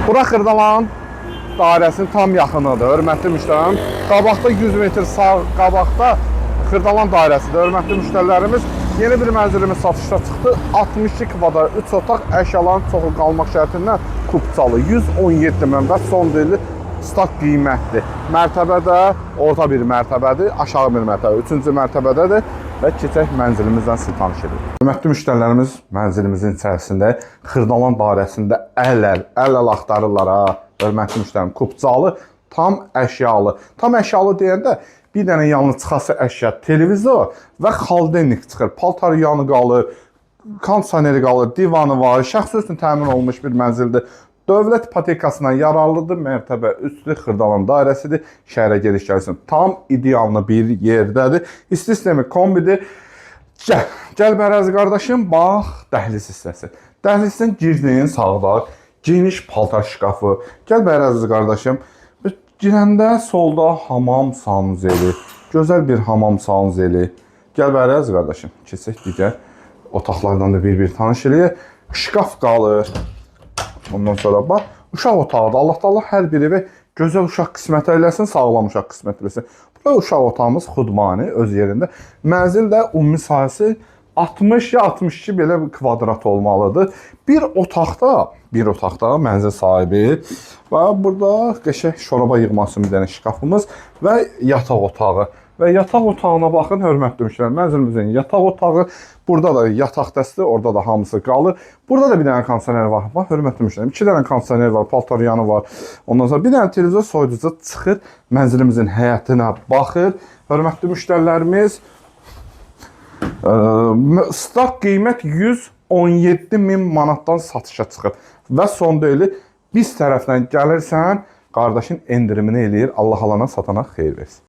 Bura Xırdalan dairəsinin tam yaxınıdır, hörmətli müştərilər. Qabaqda 100 metr sağ qabaqda Xırdalan dairəsidir, hörmətli müştərilərimiz. Yeni bir mənzilimiz satışda çıxdı. 62 kvadrat 3 otaq, əşyaların çoxu qalmaq şərtindən Kupçalı 117 min və son dili stat qiymətli. Mərtəbədə orta bir mərtəbədir, aşağı bir mərtəbə, 3-cü mərtəbədədir və keçək mənzilimizdən sizi tanış edirik. Hörmətli müştərilərimiz, mənzilimizin içərisində Xırdalan dairəsində əl-əl axtarırlar ha. Hörmətli müştərim, Kupçalı tam əşyalı. Tam əşyalı deyəndə bir dənə yanlı çıxası əşya, televizor və xaldenlik çıxır. Paltar yanı qalır, kondisioneri qalır, divanı var, şəxsi üçün təmin olmuş bir mənzildir. Dövlət ipotekasına yararlıdır, mərtəbə üstü Xırdalan dairəsidir, şəhərə gediş gəlsin. Tam ideallı bir yerdədir. İsti sistemi kombidir. Gəl bərəzi qardaşım, bax, dəhliz hissəsi. Dəhlizdən girdiyin sağda geniş paltar şkafı. Gəl bərəzi qardaşım, girəndə solda hamam sanuzeli, gözəl bir hamam sanuzeli. Gəl bərəzi qardaşım, keçək digər otaqlardan da bir-bir tanış eləyək. Şkaf qalır. Ondan sonra bax, uşaq otağıdır. Allah hər bir evə gözəl uşaq qismət eləsin, sağlam uşaq qismət eləsin. Burada uşaq otağımız xudmani öz yerində. Mənzil də ümumi sahəsi 60 ya 62 belə bir kvadrat olmalıdır. Bir otaqda mənzil sahibi və burada qəşəng şoraba yığması bir dənə şkafımız və yataq otağı. Və yataq otağına baxın, hörmətli müştərilər, mənzilimizin yataq otağı, burada da yataq dəsti, orada da hamısı qalır. Burada da bir dənə kondisioner var. Bax, hörmətli müştərilər, 2 dənə kondisioner var, paltar yanı var. Ondan sonra bir dənə televizor soyuducu çıxır, mənzilimizin həyətinə baxır. Hörmətli müştərilərimiz, stat qiymət 117 min manatdan satışa çıxıb və son deyili biz tərəfdən gəlirsən, qardaşın endirimini eləyir, Allah alana satana xeyir versin.